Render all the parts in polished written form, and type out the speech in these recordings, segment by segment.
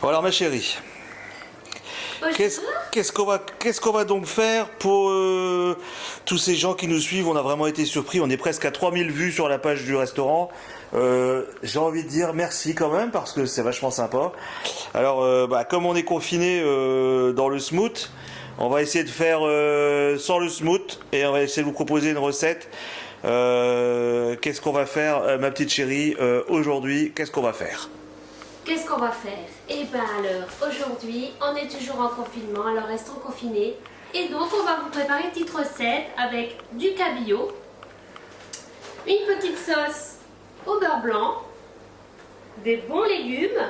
Bon alors ma chérie, qu'est-ce Bonjour. qu'est-ce qu'on va donc faire pour tous ces gens qui nous suivent? On a vraiment été surpris, on est presque à 3000 vues sur la page du restaurant. J'ai envie de dire merci quand même parce que c'est vachement sympa. Alors comme on est confiné dans le smooth, on va essayer de faire sans le smooth et on va essayer de vous proposer une recette. Qu'est-ce qu'on va faire, ma petite chérie, aujourd'hui? Qu'est-ce qu'on va faire? Qu'est-ce qu'on va faire? Eh ben alors, aujourd'hui, on est toujours en confinement, alors restons confinés. Et donc, on va vous préparer une petite recette avec du cabillaud, une petite sauce au beurre blanc, des bons légumes,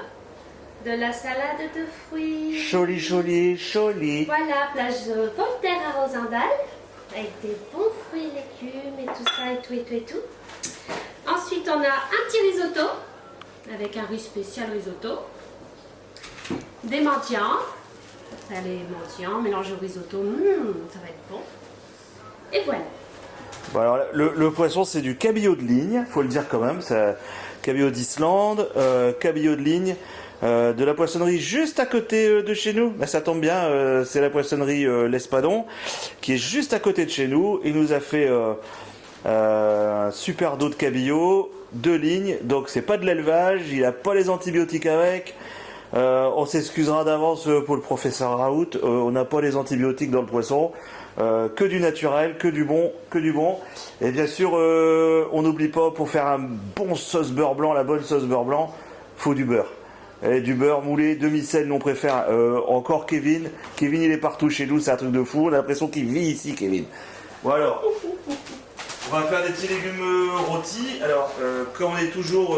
de la salade de fruits. Joli, joli, joli. Voilà, plage de pommes de terre à Rosendal, avec des bons fruits et légumes et tout ça, et tout, et tout, et tout. Ensuite, on a un petit risotto, avec un riz spécial risotto. Des mendiants. Les mendiants mélangés au risotto, ça va être bon. Et voilà. Bon, alors, le poisson, c'est du cabillaud de ligne, faut le dire quand même. C'est cabillaud d'Islande, cabillaud de ligne, de la poissonnerie juste à côté de chez nous. Ben, ça tombe bien, c'est la poissonnerie L'Espadon, qui est juste à côté de chez nous. Il nous a fait un super dos de cabillaud, de ligne, donc c'est pas de l'élevage, il a pas les antibiotiques avec. On s'excusera d'avance pour le professeur Raoult, on n'a pas les antibiotiques dans le poisson, que du naturel, que du bon. Et bien sûr, on n'oublie pas, pour faire un bon sauce beurre blanc, la bonne sauce beurre blanc, faut du beurre. Et du beurre moulé, demi-sel, non préfère. Encore Kevin, il est partout chez nous, c'est un truc de fou, on a l'impression qu'il vit ici, Kevin. Bon alors, on va faire des petits légumes rôtis. Alors, comme on est toujours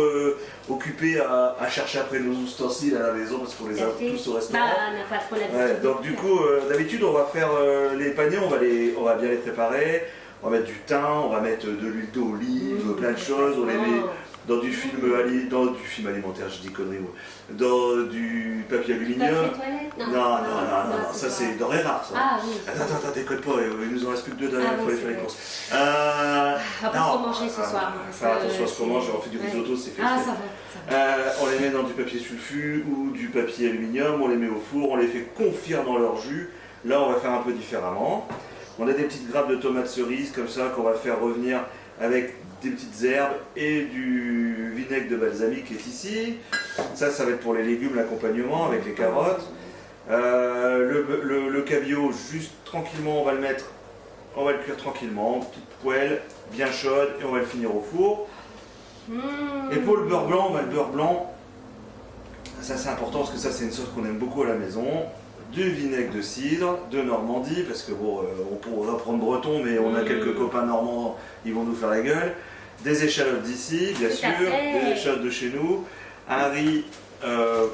occupé à chercher après nos ustensiles à la maison, parce qu'on les a tous au restaurant. Bah, on n'a pas trop l'habitude. Ouais, donc du coup, d'habitude, on va faire les paniers, on va bien les préparer. On va mettre du thym, on va mettre de l'huile d'olive, plein de choses. On les met dans du film, dans du film alimentaire, je dis conneries, dans du papier aluminium. Papier toilette? Non, ça pas- c'est denrée rare ça. Ah oui. Attends, déconne pas, il nous en reste plus que deux dernières, il faut oui, aller faire c'est les vrai. courses. On va pas trop manger ce soir. Faire attention à ce qu'on mange, on fait du risotto, c'est fait. Ah, ça va. On les met dans du papier sulfu ou du papier aluminium, on les met au four, on les fait confire dans leur jus. Là, on va faire un peu différemment. On a des petites grappes de tomates cerises comme ça qu'on va faire revenir avec des petites herbes et du vinaigre de balsamique qui est ici. Ça va être pour les légumes, l'accompagnement avec les carottes. Le cabillaud, juste tranquillement, on va le cuire tranquillement, petite poêle bien chaude et on va le finir au four. Et pour le beurre blanc, ça c'est important parce que ça c'est une sauce qu'on aime beaucoup à la maison. Du vinaigre de cidre, de Normandie, parce que bon, on pourrait prendre breton, mais on a quelques copains normands, ils vont nous faire la gueule. Des échalotes d'ici, bien sûr, des échalotes de chez nous. Un riz,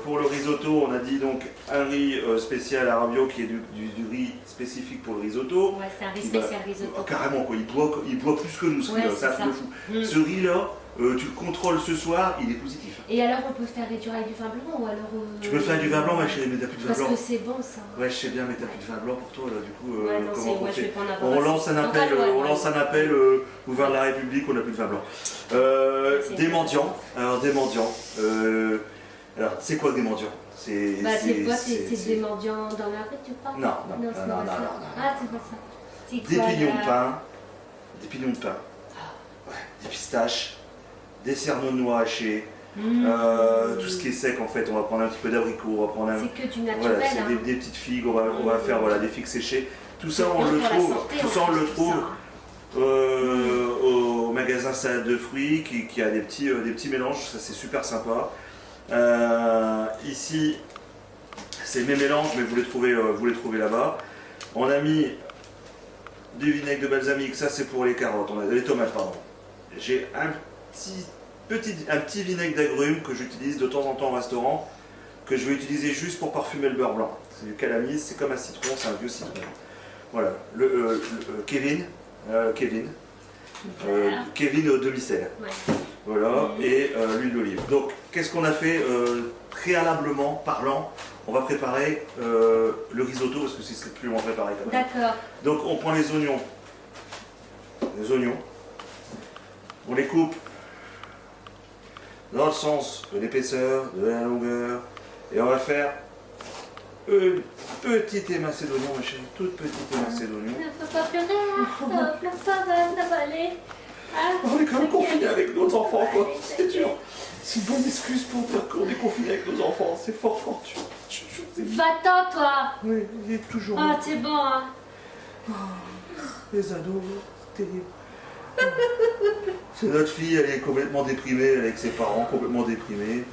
pour le risotto, on a dit donc un riz spécial arabio qui est du riz spécifique pour le risotto. Ouais, c'est un riz spécial risotto. Carrément, quoi, il boit plus que nous, ce riz-là, c'est un truc de fou. Ce riz-là, tu le contrôles ce soir, il est positif. Et alors, on peut faire réduire avec du vin blanc ou alors. Tu peux faire du vin blanc, ma chérie, mais t'as plus de vin blanc. Parce que c'est bon ça. Ouais, je sais bien, mais t'as plus de vin blanc pour toi, là, du coup, Ouais, non, comment on moi, je vais fait? pas en avoir On assez. lance un Donc, appel, ouais, on lance un appel au gouvernement de la République, on n'a plus de vin blanc. Des mendiants, alors des mendiants. Alors, c'est quoi des mendiants? C'est quoi? C'est des mendiants dans la rue, tu crois? Non. C'est pas ça. Ah, c'est pas ça. C'est Des quoi, pignons là? de pain, des pignons de pain, ouais, des pistaches, des cerneaux de noix hachés. Tout ce qui est sec en fait, on va prendre un petit peu d'abricot, on va prendre un... C'est que du naturel. Voilà, c'est hein. des petites figues, on va faire voilà, des figues séchées. Tout ça on Bon le pour la trouve, santé, tout en ça on plus, le tout trouve ça. au magasin salade de fruits qui a des petits mélanges, ça c'est super sympa. Ici c'est mes mélanges mais vous les trouvez là-bas. On a mis du vinaigre de balsamique, ça c'est pour les carottes, les tomates pardon. J'ai un petit vinaigre d'agrumes que j'utilise de temps en temps au restaurant, que je vais utiliser juste pour parfumer le beurre blanc. C'est du calamise, c'est comme un citron, c'est un vieux citron. Voilà, Kevin au demi-sel. Ouais. Voilà, et l'huile d'olive. Donc, qu'est-ce qu'on a fait préalablement parlant? On va préparer le risotto parce que c'est ce qui est plus loin préparé quand même. D'accord. Donc, on prend les oignons, on les coupe dans le sens de l'épaisseur, de la longueur, Et on va faire une petite émincée d'oignon, ma chérie, toute petite émincée d'oignon. Il ne faut pas pleurer, hein. Pleure pas, ça va aller. Ah, On est quand même confinés avec nos enfants, quoi. C'est dur. C'est une bonne excuse pour dire qu'on est confinés avec nos enfants. C'est fort, fort dur. Va-t'en, toi. Oui, il est toujours. Ah, c'est bon, hein. Les ados, c'est terrible. C'est notre fille, elle est complètement déprimée, elle est avec ses parents, complètement déprimée.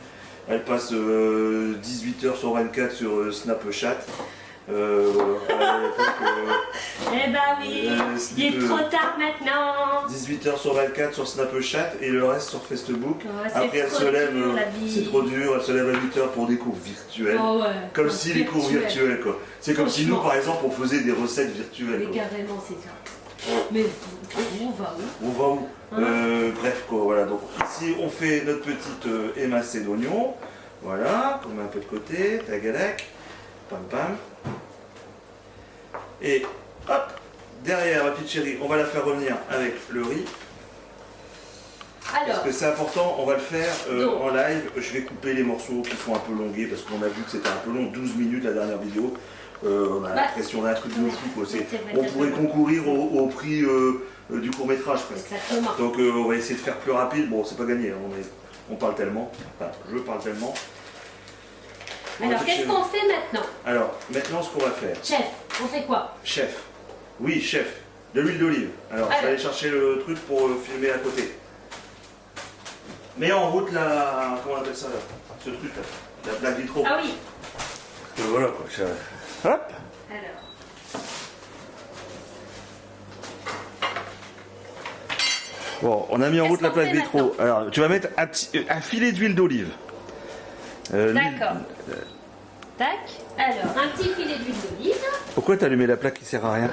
Elle passe 18h sur 24 sur Snapchat. Voilà. Eh ben oui, il est trop tard maintenant. 18h sur 24 sur Snapchat et le reste sur Facebook. Oh, Après elle se lève, la vie. c'est trop dur, elle se lève à 8h pour des cours virtuels. Oh ouais, comme si les cours virtuels quoi. C'est comme si nous par exemple on faisait des recettes virtuelles. Mais Quoi. carrément c'est ça. Mais on va où? On va où Hein bref quoi, voilà. Donc ici on fait notre petite émincée d'oignon. Voilà, on met un peu de côté, tagalac, pam pam. Et hop, derrière ma petite chérie, on va la faire revenir avec le riz. Alors, Parce que c'est important, on va le faire donc. en live. Je vais couper les morceaux qui sont un peu longués parce qu'on a vu que c'était un peu long, 12 minutes la dernière vidéo. On a l'impression d'un truc de fou. Quoi. On pourrait concourir au prix du court métrage presque. Exactement. Donc on va essayer de faire plus rapide. Bon, c'est pas gagné, hein. On parle tellement. Enfin, je parle tellement. Alors, qu'est-ce qu'on fait maintenant? Alors, maintenant, ce qu'on va faire. Chef, on fait quoi? Chef. Oui, chef. De l'huile d'olive. Alors, je vais aller chercher le truc pour filmer à côté. Mets en route la... Comment on appelle ça là? Ce truc là. La plaque vitro. Ah oui. Voilà quoi. Hop. Alors. Bon, on a mis en route la qu'on plaque fait vitro. maintenant? Alors, tu vas mettre un filet d'huile d'olive. D'accord. Tac. Alors, un petit filet d'huile d'olive. Pourquoi t'as allumé la plaque qui sert à rien?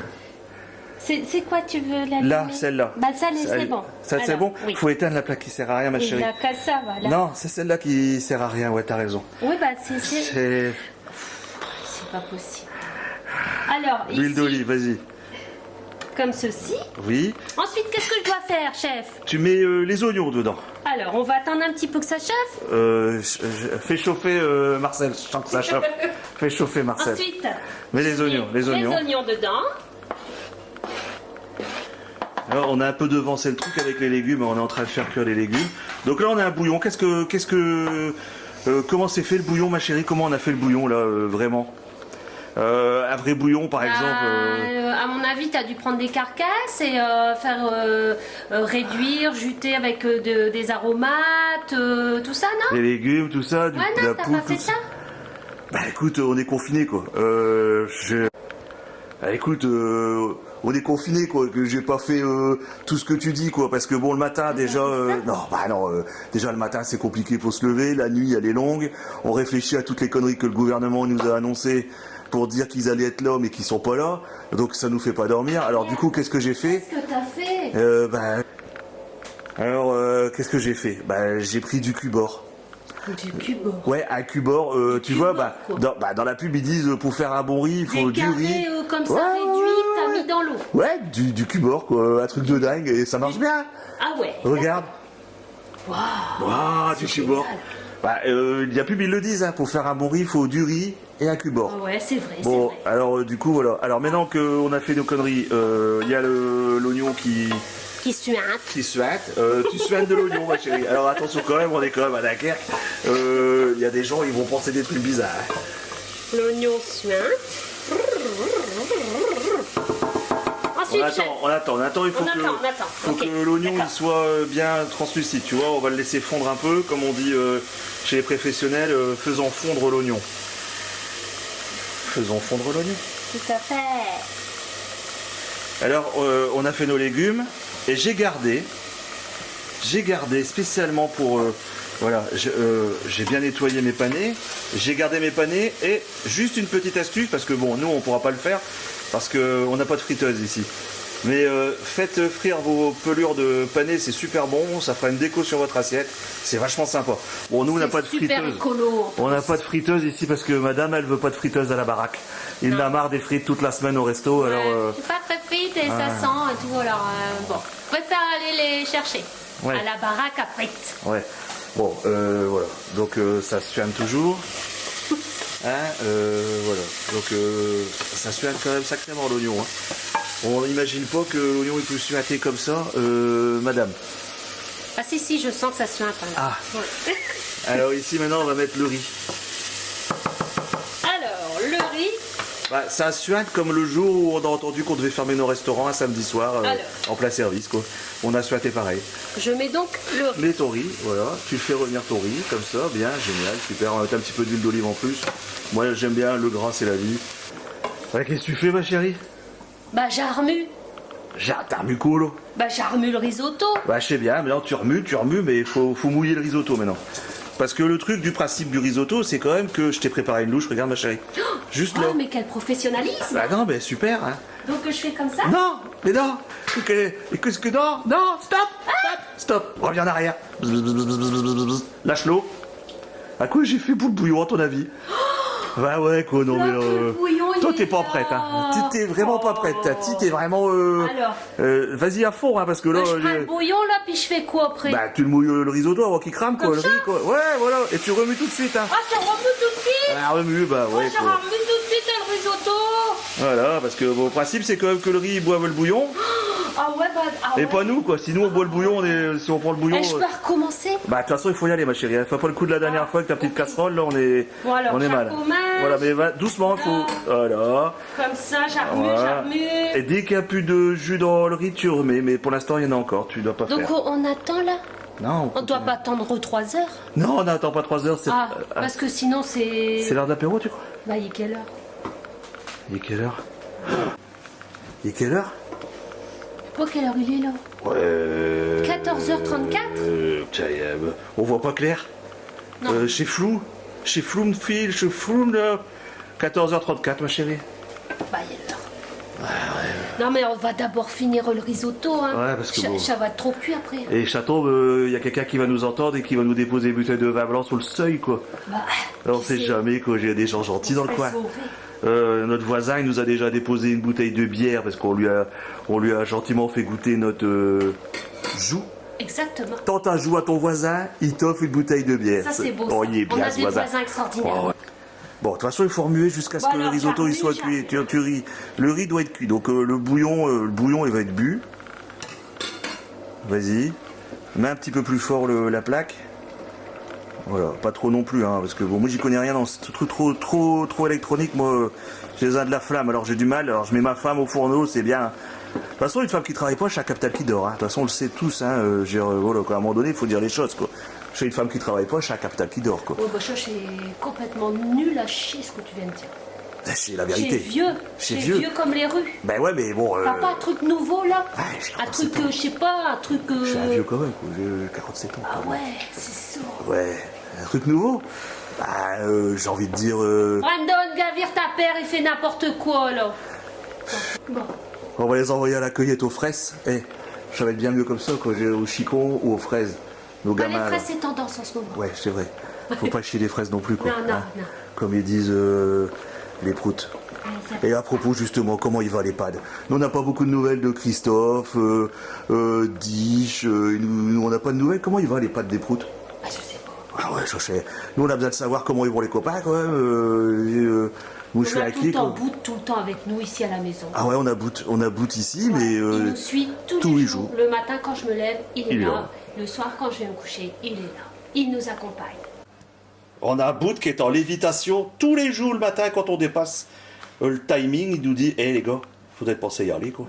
C'est quoi tu veux l'allumer? Là, celle-là. Bah ça, c'est bon. Ça, c'est bon? Oui. Faut éteindre la plaque qui sert à rien, ma Il chérie. n'y a qu'à ça, voilà. Non, c'est celle-là qui sert à rien, ouais, t'as raison. Oui, bah c'est C'est pas possible. Alors, l'huile ici, d'olive, vas-y. comme ceci. Oui. Ensuite, qu'est-ce que je dois faire, chef? Tu mets les oignons dedans. Alors, on va attendre un petit peu que ça chauffe. Fais chauffer Marcel, je sens que ça chauffe. Fais chauffer Marcel. Ensuite, Mets les oignons, les oignons. les oignons dedans. Alors, on a un peu devancé le truc avec les légumes, on est en train de faire cuire les légumes. Donc là, on a un bouillon. Comment c'est fait le bouillon, ma chérie? Comment on a fait le bouillon là, vraiment? Un vrai bouillon, par exemple. À mon avis, tu as dû prendre des carcasses et faire réduire, juter avec des aromates, tout ça, non? Les légumes, tout ça, Ouais, non, la t'as poule, pas fait tout ça? Bah écoute, on est confinés quoi. Bah, écoute, on est confinés quoi. Que j'ai pas fait tout ce que tu dis quoi. Parce que bon, le matin déjà, déjà le matin c'est compliqué pour se lever. La nuit elle est longue. On réfléchit à toutes les conneries que le gouvernement nous a annoncées pour dire qu'ils allaient être là mais qu'ils sont pas là. Donc ça nous fait pas dormir. Alors du coup, qu'est-ce que j'ai fait? Qu'est-ce que t'as fait? Qu'est-ce que j'ai fait? Bah j'ai pris du Cubor. Du Cubor. Ouais, un Cubor, tu vois, dans la pub ils disent pour faire un bon riz, il faut Des du riz. carrés comme ça Ouais, réduits, t'as mis dans l'eau. Ouais, du Cubor, quoi, un truc de dingue, et ça marche bien. Ah ouais. Regarde. Waouh. Du Cubor. La pub ils le disent, hein, pour faire un bon riz, il faut du riz et un Cubor. Ah ouais, c'est vrai, Bon, c'est vrai. alors du coup, voilà. Alors maintenant qu'on a fait nos conneries, il y a l'oignon qui suinte. Tu suintes de l'oignon, ma chérie. Alors attention quand même, on est quand même à Dunkerque. Il y a des gens, ils vont penser des trucs bizarres. L'oignon suinte. Ensuite, On attend. Il faut Ok, que l'oignon d'accord. il soit bien translucide. Tu vois, on va le laisser fondre un peu, comme on dit chez les professionnels, faisons fondre l'oignon. Faisons fondre l'oignon. Tout à fait. Alors, on a fait nos légumes et j'ai gardé spécialement pour voilà, j'ai bien nettoyé mes panais, j'ai gardé mes panais et juste une petite astuce parce que bon, nous on pourra pas le faire parce que on n'a pas de friteuse ici. Mais faites frire vos pelures de panais, c'est super bon, ça fera une déco sur votre assiette, c'est vachement sympa. Bon, nous on n'a pas de super friteuse. Écolo, On n'a pas de friteuse ici parce que madame elle veut pas de friteuse à la baraque. Il en a marre des frites toute la semaine au resto. Ouais, Alors c'est pas très frites et ça sent et tout. Alors bon, je préfère aller les chercher Ouais. à la baraque à frites. ouais. Bon, voilà. Donc ça se suinte toujours. Voilà. Donc ça suinte quand même sacrément l'oignon. Hein. On n'imagine pas que l'oignon il peut suinter comme ça, madame. Ah si, je sens que ça suinte. Hein. Ah. Ouais. Alors ici maintenant on va mettre le riz. Alors, le riz. Bah, ça suinte comme le jour où on a entendu qu'on devait fermer nos restaurants un samedi soir en plein service quoi. On a suinté pareil. Je mets donc le riz. Mets ton riz, voilà. Tu fais revenir ton riz comme ça, bien, génial, super. On va mettre un petit peu d'huile d'olive en plus. Moi j'aime bien, le gras c'est la vie. Ouais, qu'est-ce que tu fais ma chérie? Bah j'armue. T'as remué quoi là? Bah j'armue le risotto. Bah je sais bien, maintenant tu remues, mais il faut mouiller le risotto maintenant. Parce que le truc du principe du risotto, c'est quand même que je t'ai préparé une louche, regarde ma chérie. Juste là. Oh, mais quel professionnalisme. Bah non, mais super, hein. Donc je fais comme ça? Non, mais non. Qu'est-ce que non, stop, reviens en arrière. Lâche l'eau. À quoi j'ai fait boule bouillon à ton avis? Bah ouais quoi, non Là, mais le bouillon, toi il t'es est pas là. prête, hein. T'es vraiment pas prête, t'es vraiment Alors. vas-y à fond, hein, parce que là Bah, je prends le bouillon là, puis je fais quoi après? bah tu le mouilles le risotto avant qu'il crame quoi, Comme le ça riz quoi. Ouais voilà, et tu remues tout de suite, hein. Ah, tu remue tout de suite? Ah, remue, bah ouais Je quoi. remue tout de suite le risotto. Voilà, parce que bon, le principe c'est quand même que le riz il boive le bouillon, Ah ouais, bah. Ah et ouais. pas nous quoi. Si nous on boit le bouillon, si on prend le bouillon. Eh, je peux recommencer? Bah de toute façon il faut y aller ma chérie, hein. Fais pas le coup de la dernière fois avec ta petite casserole, là on est Bon, alors, mal. j'arromage. Voilà, mais doucement il faut. Voilà. Comme ça, j'armue, Voilà. Et j'armue. dès qu'il n'y a plus de jus dans le riz, tu remets, mais pour l'instant il y en a encore, tu dois pas Donc faire. on attend là? Non, On doit pas attendre 3 heures? non, on n'attend pas 3 heures, c'est Ah, parce que sinon c'est. c'est l'heure d'apéro tu crois? Bah, il est quelle heure? Il est quelle heure? Il est quelle heure? Oh, quelle heure il est là? Ouais. 14h34? Tiens, on voit pas clair. Non. Chez Flou, chez Floumfil, chez Floum, là. 14h34, ma chérie. Bah, il est l'heure. Non, mais on va d'abord finir le risotto, hein. Ouais, parce que bon. Ça va être trop cuit après. Et Chateau, il y a quelqu'un qui va nous entendre et qui va nous déposer une bouteille de vin blanc sous le seuil, quoi. Bah, Alors, on sait jamais, quoi. J'ai des gens gentils dans le coin. Sauver. Notre voisin, il nous a déjà déposé une bouteille de bière parce qu'on lui a gentiment fait goûter notre joue. Exactement. Tente un joue à ton voisin, il t'offre une bouteille de bière. Ça, c'est beau. Oh, Ça. il est bien, On a ce des voisins extraordinaires. Oh, ouais. Bon, de toute façon, il faut remuer jusqu'à ce Bon, que le alors, risotto il soit j'arrive, cuit. Le riz doit être cuit. Donc le bouillon, il va être bu. Vas-y. Mets un petit peu plus fort la plaque. Voilà, pas trop non plus, hein, parce que bon, moi j'y connais rien dans ce truc trop électronique. Moi, j'ai besoin de la flamme, alors j'ai du mal. Alors je mets ma femme au fourneau, c'est bien. De toute façon, une femme qui travaille pas, chaque capital qui dort. Hein. De toute façon, on le sait tous. Hein, voilà, quoi, à un moment donné, il faut dire les choses, quoi. Chez une femme qui travaille pas, chaque capital qui dort, quoi. Oh, bah, ça, c'est complètement nul à chier ce que tu viens de dire. C'est la vérité. C'est vieux comme les rues. Ben ouais, mais bon. T'as pas un truc nouveau là? Ouais, j'ai Un 47 truc, ans. je sais pas, un truc. Je suis un vieux quand même, quoi. J'ai 47 ans. Ah ouais, c'est ça. Ouais, un truc nouveau. Bah, j'ai envie de dire. Brandon, viens vire ta père, il fait n'importe quoi là. Bon. On va les envoyer à la cueillette aux fraises. Eh, ça va être bien mieux comme ça, quoi. Au chicon ou aux fraises. Nos Bah, gamins. les là. fraises, c'est tendance en ce moment. Ouais, c'est vrai. Faut pas chier les fraises non plus, quoi. Non. Comme ils disent les proutes. Et à propos, justement, comment il va l'EHPAD? Nous, on n'a pas beaucoup de nouvelles de Christophe, Dich, nous, on n'a pas de nouvelles. Comment il va l'EHPAD des proutes? Ah, je sais pas. Ah ouais, je sais. Nous, on a besoin de savoir comment ils vont les copains, quand même. Moi, je suis On a tout inquiet, le temps quoi. Bout tout le temps avec nous ici à la maison. Ah ouais, on a bout ici, Ouais, mais... il nous suit tous tous les les jours. jours. Le matin quand je me lève, il est Il est là. là. Le soir quand je vais me coucher, il est là. Il nous accompagne. On a Bout qui est en lévitation tous les jours le matin quand on dépasse le timing. Il nous dit, hé les gars, faudrait penser y aller, quoi.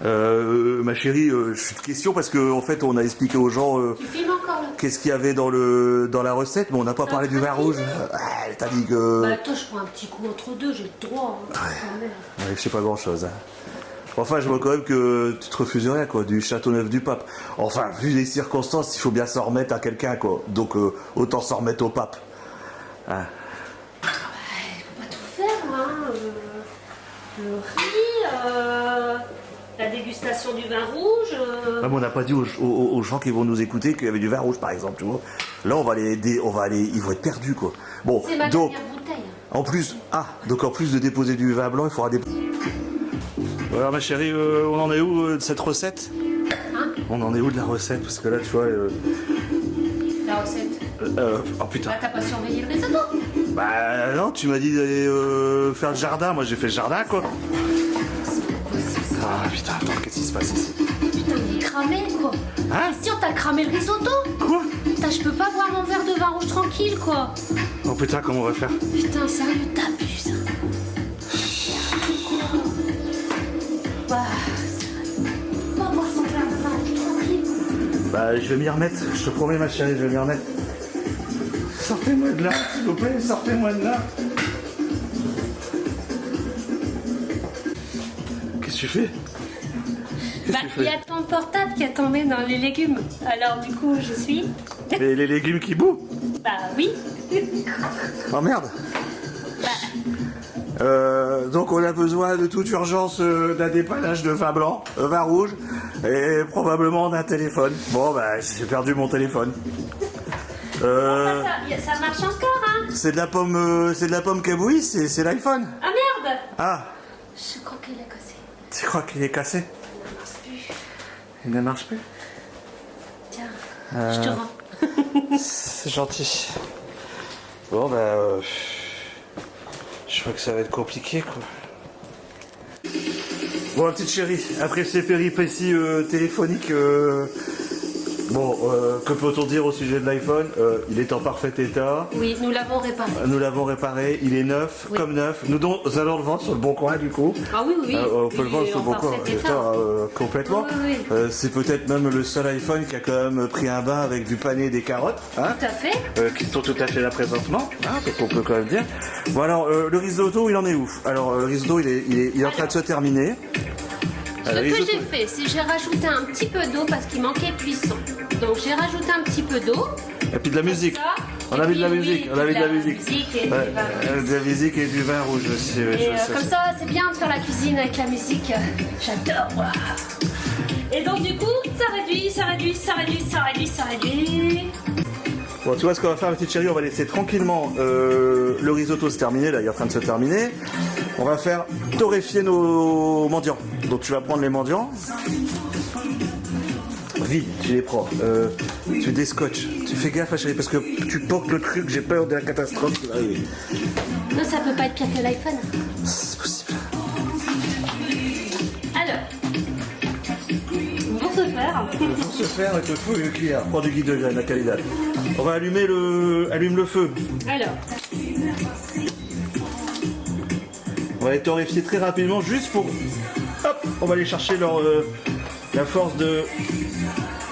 Ma chérie, je suis de question parce qu'en fait, on a expliqué aux gens Tu filmes encore là? qu'est-ce qu'il y avait dans la recette, mais on n'a pas parlé du vin rouge. Elle t'a dit que... Bah attends, je prends un petit coup entre deux, j'ai le droit. Hein. Quand même. Ouais, je sais pas grand-chose. Hein. Enfin, je vois quand même que tu te refuses rien, quoi, du Châteauneuf du Pape. Enfin, vu les circonstances, il faut bien s'en remettre à quelqu'un, quoi. Donc, autant s'en remettre au pape. Hein. Faut pas tout faire, hein. Le riz, la dégustation du vin rouge. Ah, mais on n'a pas dit aux gens qui vont nous écouter qu'il y avait du vin rouge, par exemple, tu vois. Là, ils vont être perdus, quoi. Bon, C'est ma donc, dernière bouteille. en plus de déposer du vin blanc, il faudra déposer... Alors, ma chérie, on en est où de cette recette? Hein? On en est où de la recette? Parce que là, tu vois... La recette. Oh putain. Bah, t'as pas surveillé le risotto. Bah non, tu m'as dit d'aller faire le jardin. Moi j'ai fait le jardin quoi. Ah putain, attends, qu'est-ce qui se passe ici? Putain, il est cramé quoi. Hein? Christian, t'as cramé le risotto. Quoi? Putain, je peux pas boire mon verre de vin rouge tranquille quoi. Oh putain, comment on va faire? Putain, sérieux, t'abuses. Bah, on va boire son verre de vin rouge tranquille. Bah je vais m'y remettre, je te promets ma chérie, je vais m'y remettre. Sortez-moi de là, s'il vous plaît, sortez-moi de là. Qu'est-ce que tu fais? Bah, il y a ton portable qui est tombé dans les légumes. Alors du coup, je suis... Et les légumes qui bouent? Bah oui. Oh merde. Donc on a besoin de toute urgence d'un dépannage de vin blanc, vin rouge et probablement d'un téléphone. Bon bah j'ai perdu mon téléphone. Ça marche encore, hein. C'est de la pomme cabouille, c'est l'iPhone. Ah merde. Ah, Je crois qu'il est cassé. tu crois qu'il est cassé? Il ne marche plus. Il ne marche plus? Tiens, je te rends. C'est gentil. Bon bah je crois que ça va être compliqué quoi. Bon la petite chérie, après ces péripéties téléphoniques, que peut-on dire au sujet de l'iPhone? Il est en parfait état. Oui, nous l'avons réparé. Nous l'avons réparé, il est neuf, Oui. comme neuf. Nous allons le vendre sur le bon coin du coup. Ah oui, oui, oui. On peut le vendre Il est sur le en bon coin, parfait état. complètement. Oui, oui. C'est peut-être même le seul iPhone qui a quand même pris un bain avec du pané et des carottes. Hein, Tout à fait. qui sont tout à fait là présentement, hein, donc on peut quand même dire. Bon alors, le risotto, il en est où? Alors, le risotto, il est en train de se terminer. Ce que j'ai fait, c'est que j'ai rajouté un petit peu d'eau parce qu'il manquait de cuisson. Donc j'ai rajouté un petit peu d'eau. Et puis de la musique. Ça. On Et avait de la puis, musique. oui, On avait de la musique musique. et du Ouais, vin rouge. de la musique et du vin rouge aussi. ouais, Et je sais. comme ça, c'est bien de faire la cuisine avec la musique. J'adore. Waouh. Et donc du coup, ça réduit, ça réduit, ça réduit, ça réduit, ça réduit. Bon, tu vois ce qu'on va faire, ma petite chérie, on va laisser tranquillement le risotto se terminer. Là, il est en train de se terminer. On va faire torréfier nos mendiants. Donc tu vas prendre les mendiants. Vite, tu les prends. Tu déscotches. Tu fais gaffe, ma chérie, parce que tu portes le truc. J'ai peur de la catastrophe qui va arriver. Non, ça peut pas être pire que l'iPhone. C'est possible. Alors, pour ce faire, Pour se faire avec le feu et le cuillère. Prends du guide de graine, la qualité. On va allumer allume le feu. alors, On va les torréfier très rapidement, juste pour. Hop, on va aller chercher la force de.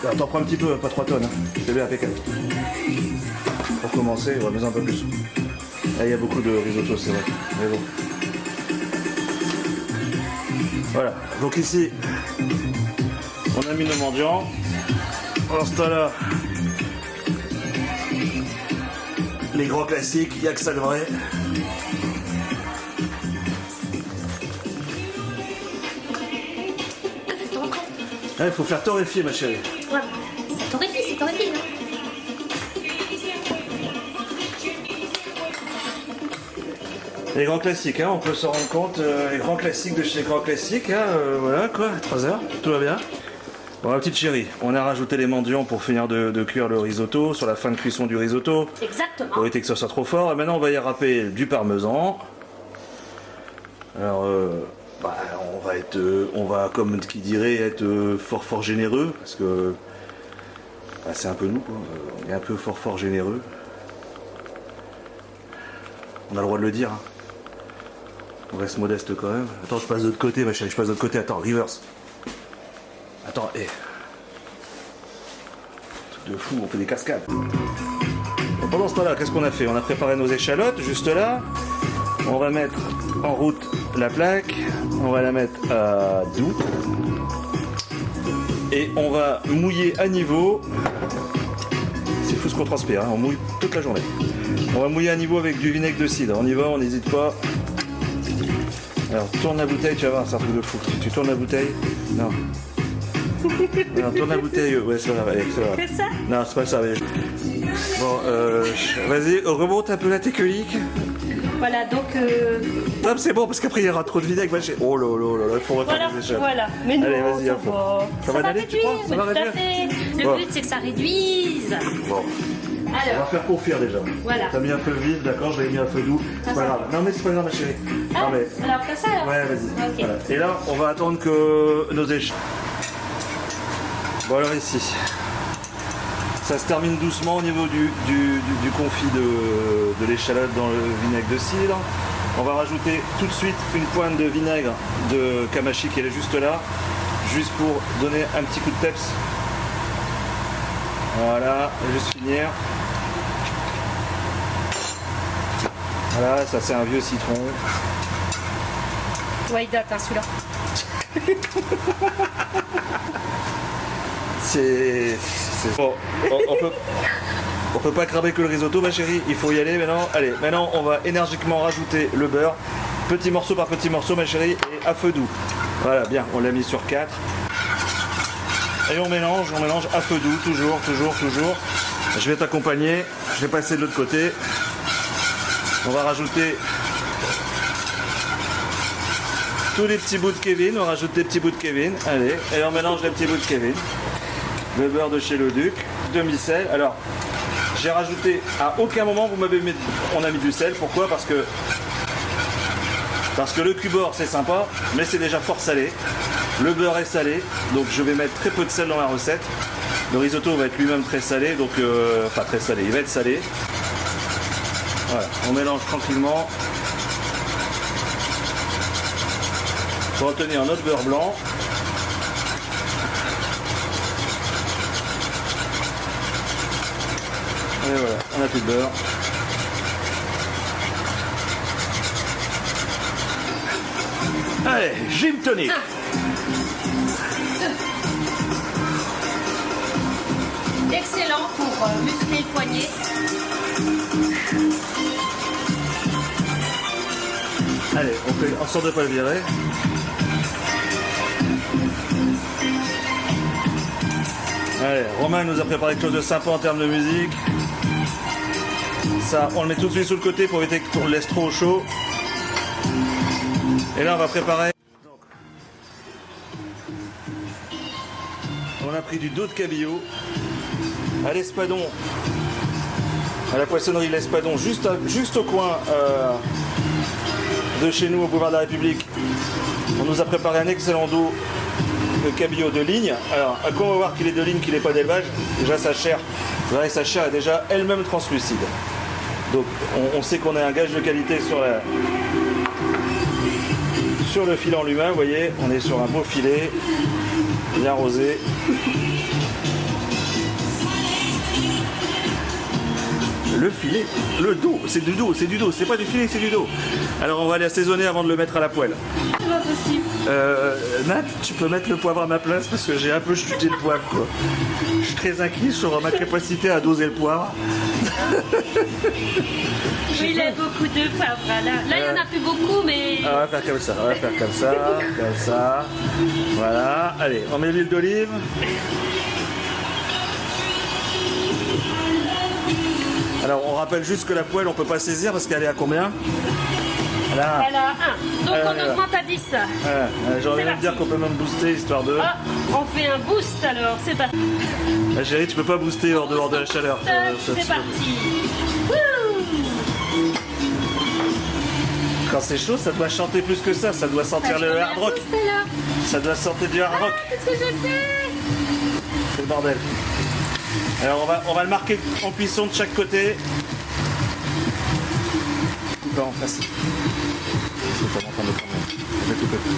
Alors, t'en prends un petit peu, pas 3 tonnes. Hein. C'est bien impeccable. Pour commencer, on va besoin un peu plus. Là, il y a beaucoup de risotto, c'est vrai. Mais bon. Voilà. Donc ici, on a mis nos mendiants. Dans ce tas-là, les grands classiques, il n'y a que ça de vrai. Il faut faire torréfier, ma chérie. ouais, ça torréfie, c'est torréfie. Hein. Les grands classiques, hein, on peut s'en rendre compte, les grands classiques de chez les grands classiques, hein, voilà quoi, 3 heures, tout va bien. Bon, ma petite chérie, on a rajouté les mendiants pour finir de cuire le risotto, sur la fin de cuisson du risotto, Exactement. pour éviter que ça soit trop fort. Et maintenant, on va y râper du parmesan. Alors, on va, comme qui dirait, être fort généreux, parce que bah, c'est un peu nous, quoi. On est un peu fort généreux. On a le droit de le dire, hein. On reste modeste quand même. Attends, je passe de l'autre côté, ma chérie, je passe de l'autre côté. Attends, reverse. Attends, Truc de fou, on fait des cascades. Bon, pendant ce temps-là, qu'est-ce qu'on a fait? On a préparé nos échalotes, juste là. On va mettre en route la plaque. On va la mettre à doux. Et on va mouiller à niveau. C'est fou ce qu'on transpire, hein. On mouille toute la journée. On va mouiller à niveau avec du vinaigre de cidre. On y va, on n'hésite pas. Alors tourne la bouteille, tu vas voir, c'est un truc de fou. Tu tournes la bouteille. Non. Alors tourne la bouteille. Ouais, c'est pas allez, c'est pas Que ça? Non, c'est pas ça. Mais... Bon, vas-y, remonte un peu la técolique. Voilà, donc... Non, c'est bon, parce qu'après il y aura trop de vinaigre. Oh là là là là, il faut refaire Voilà, des échelles. voilà. Mais non, Allez, vas-y, ça à fond. va. Ça va aller, tu réduire, crois? Ça va mais tout à réduire? fait. Le Bon. but, c'est que ça réduise. Bon. On va Alors, faire confire déjà. Voilà. T'as mis un feu vif, d'accord, je l'ai mis un feu doux. C'est Ah, pas ça grave. Non mais c'est pas grave ma chérie. ah, Non mais... alors comme ça alors. Ouais, vas-y. Ok. Voilà. Et là, on va attendre que nos échelles. Bon alors ici, ça se termine doucement au niveau du confit de l'échalote dans le vinaigre de cidre. On va rajouter tout de suite une pointe de vinaigre de Kamachi qui est juste là, juste pour donner un petit coup de peps. Voilà, juste finir. Voilà, ça c'est un vieux citron. Ouais, il date hein, celui-là. C'est bon, on peut pas cramer que le risotto ma chérie, il faut y aller maintenant. Allez, maintenant on va énergiquement rajouter le beurre, petit morceau par petit morceau ma chérie, et à feu doux. Voilà, bien, on l'a mis sur 4. Et on mélange à feu doux, toujours. Je vais t'accompagner, je vais passer de l'autre côté. On va rajouter tous les petits bouts de Kevin, on rajoute des petits bouts de Kevin, allez, et on mélange les petits bouts de Kevin. Le beurre de chez Le Duc, demi-sel. Alors, j'ai rajouté, à aucun moment on a mis du sel. Pourquoi? Parce que le cubord c'est sympa, mais c'est déjà fort salé. Le beurre est salé, donc je vais mettre très peu de sel dans la recette. Le risotto va être lui-même très salé, donc enfin très salé, il va être salé. Voilà, on mélange tranquillement. Pour obtenir notre beurre blanc. Et voilà, on n'a plus de beurre. Allez, gym tonic. Excellent pour muscler le poignet. Allez, on fait en sorte de ne pas le virer. Allez, Romain nous a préparé quelque chose de sympa en termes de musique. Ça, on le met tout de suite sous le côté pour éviter qu'on le laisse trop au chaud. Et là, on va préparer. On a pris du dos de cabillaud à l'Espadon, à la poissonnerie l'Espadon, juste au coin de chez nous au boulevard de la République. On nous a préparé un excellent dos de cabillaud de ligne. Alors, quand on va voir qu'il est de ligne, qu'il n'est pas d'élevage, déjà sa chair, vous verrez, sa chair est déjà elle-même translucide. Donc, on sait qu'on a un gage de qualité sur le filet en lui-même. Vous voyez, on est sur un beau filet, bien rosé. Le filet, le dos, c'est du dos, c'est pas du filet, c'est du dos. Alors on va aller assaisonner avant de le mettre à la poêle. C'est pas possible. Nat, tu peux mettre le poivre à ma place parce que j'ai un peu chuté le poivre quoi. Je suis très inquiet sur ma capacité à doser le poivre. Oui, il a beaucoup de poivre. Là, il n'y en a plus beaucoup, mais... On va faire comme ça, Voilà, allez, on met l'huile d'olive. Alors on rappelle juste que la poêle on peut pas saisir parce qu'elle est à combien? Là. Elle a 1. Donc on augmente à 10. J'ai envie de dire qu'on peut même booster histoire de... Ah, on fait un boost alors, c'est parti. Chérie, tu peux pas booster en dehors de la chaleur. C'est parti. Wouh. Quand c'est chaud, ça doit chanter plus que ça. Ça doit sentir le hard rock. Ça doit sentir du hard rock. Qu'est-ce que j'ai fait? C'est le bordel. Alors on va le marquer en cuisson de chaque côté. Pas en face. C'est pas en train de prendre. On met tout côté.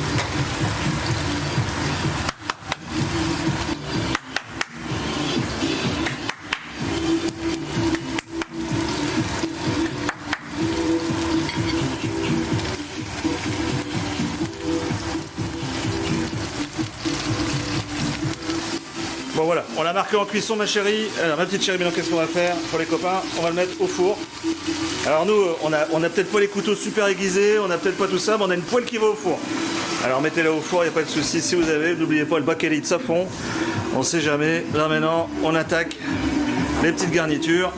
Bon voilà, on l'a marqué en cuisson ma chérie. Alors ma petite chérie, maintenant qu'est-ce qu'on va faire pour les copains? On va le mettre au four. Alors nous, on a peut-être pas les couteaux super aiguisés, on a peut-être pas tout ça, mais on a une poêle qui va au four. Alors mettez-la au four, il n'y a pas de souci. Si vous avez, n'oubliez pas le bakélite à fond. On sait jamais. Là maintenant, on attaque les petites garnitures.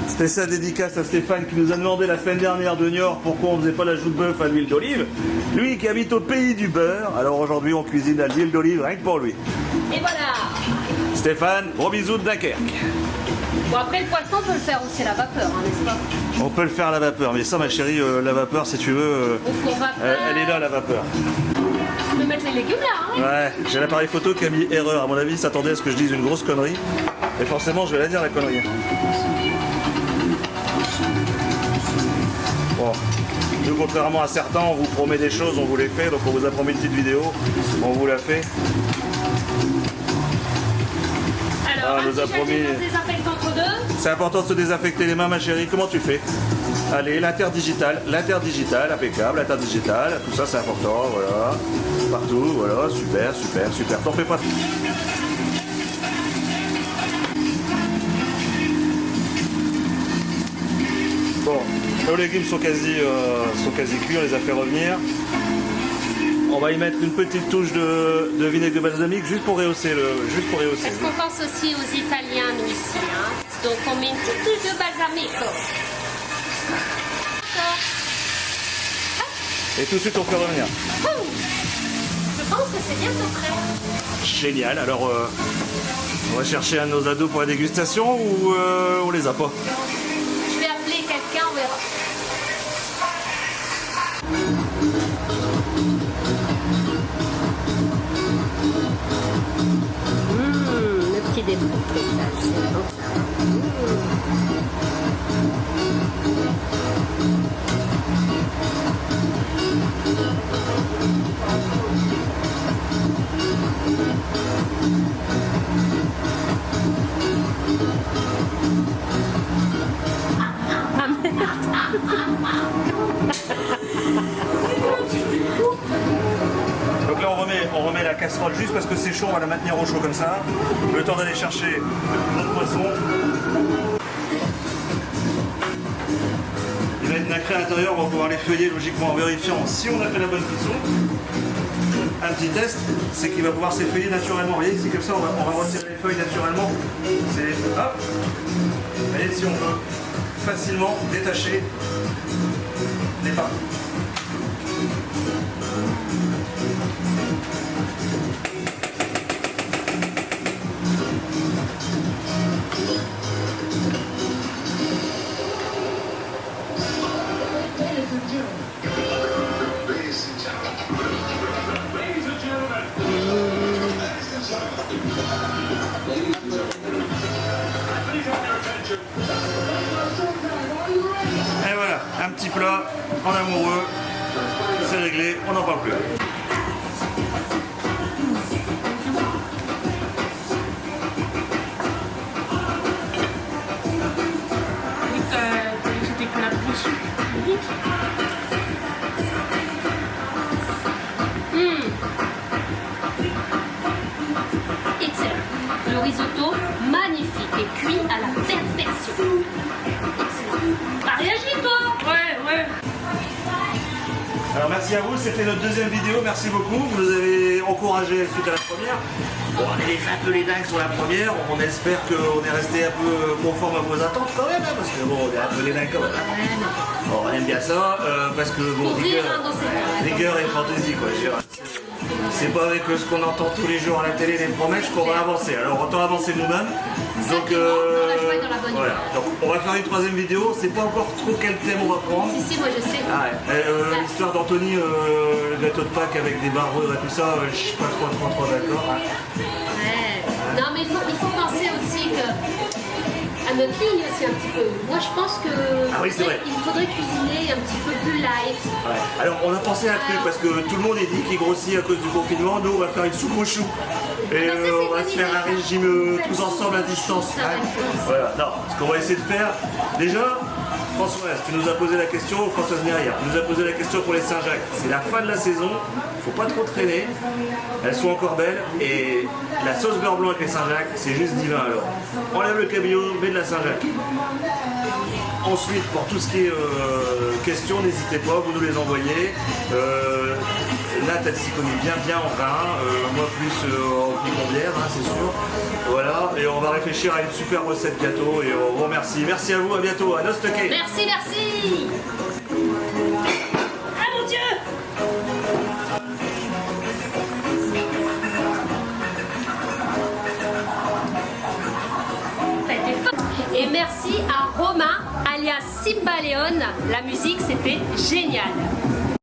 Spécial dédicace à Stéphane qui nous a demandé la semaine dernière de Niort pourquoi on ne faisait pas la joue de bœuf à l'huile d'olive. Lui qui habite au pays du beurre, alors aujourd'hui on cuisine à l'huile d'olive rien que pour lui. Et voilà. Stéphane, gros bisous de Dunkerque. Bon, après, le poisson, on peut le faire aussi à la vapeur, hein, n'est-ce pas? On peut le faire à la vapeur, mais ça, ma chérie, la vapeur, si tu veux, Au four vapeur. elle est là, la vapeur. Tu peux mettre les légumes là, hein? Ouais, j'ai l'appareil photo qui a mis erreur. À mon avis, il s'attendait à ce que je dise une grosse connerie. Et forcément, je vais la dire, la connerie. Bon, nous, contrairement à certains, on vous promet des choses, on vous les fait. Donc, on vous a promis une petite vidéo, on vous la fait. Alors, on nous a promis. Désinfectant entre deux. C'est important de se désinfecter les mains, ma chérie. Comment tu fais? Allez, l'interdigital, impeccable, l'interdigital, tout ça c'est important, voilà. Partout, voilà, super, super, super. T'en fais pas. Bon, nos légumes sont quasi cuits, on les a fait revenir. On va y mettre une petite touche de vinaigre balsamique juste pour rehausser Parce qu'on pense aussi aux Italiens, nous, ici. Hein. Donc, on met une petite touche de balsamique. Et tout de suite, on fait revenir. Je pense que c'est bientôt prêt. Génial. Alors, on va chercher un de nos ados pour la dégustation ou on les a pas? Je vais appeler quelqu'un, on verra. Le petit détracteur, c'est bon. Donc là on remet la casserole juste parce que c'est chaud, on va la maintenir au chaud comme ça. Le temps d'aller chercher notre poisson. Il va être nacré à l'intérieur, on va pouvoir les feuiller logiquement en vérifiant si on a fait la bonne cuisson. Un petit test, c'est qu'il va pouvoir s'effeuiller naturellement. Vous voyez, c'est comme ça, on va retirer les feuilles naturellement. C'est hop. Vous voyez, si on peut facilement détacher les parties. Et voilà, un petit plat en amoureux, c'est réglé, on n'en parle plus. C'était pour la bouche. Excellent. Le risotto, magnifique et cuit à la perfection. Excellent. T'as réagi toi? Ouais. Alors merci à vous, c'était notre deuxième vidéo, merci beaucoup, vous nous avez encouragé suite à la première. Bon, on est un peu les dingues sur la première, on espère qu'on est resté un peu conforme à vos attentes quand même, hein, parce que bon, on est un peu les dingues quand même. Hein. Bon, on aime bien ça, parce que bon, rigueur et fantaisie quoi, je dirais. C'est pas avec ce qu'on entend tous les jours à la télé, les promesses, qu'on va avancer. Alors autant avancer nous-mêmes. Donc, voilà. Donc on va faire une troisième vidéo. C'est pas encore trop quel thème on va prendre. Si, moi je sais. Ah ouais. L'histoire d'Anthony, le gâteau de Pâques avec des barreaux et tout ça, je suis pas trop d'accord. Hein. Ouais. Non mais il faut penser aussi que à notre ligne aussi un petit peu. Moi je pense que il faudrait cuisiner un petit peu plus light. Ouais. Alors on a pensé à un truc parce que tout le monde est dit qu'il grossit à cause du confinement. Nous on va faire une soupe aux choux. Et on va se faire un régime tous ensemble à distance. Voilà, non, ce qu'on va essayer de faire, déjà, Françoise, tu nous as posé la question, Françoise Derrière, tu nous as posé la question pour les Saint-Jacques. C'est la fin de la saison, faut pas trop traîner, elles sont encore belles, et la sauce beurre blanc avec les Saint-Jacques, c'est juste divin alors. Enlève le cabillaud, mets de la Saint-Jacques. Ensuite, pour tout ce qui est questions, n'hésitez pas, vous nous les envoyez. Nat, elle s'y connaît bien en vin, moi plus en picombière, hein, c'est sûr. Voilà, et on va réfléchir à une super recette gâteau et on vous remercie. Merci à vous, à bientôt, à Nosteke. Merci. Ah mon Dieu. T'as été fort. Et merci à Romain alias Simba Léon. La musique c'était génial.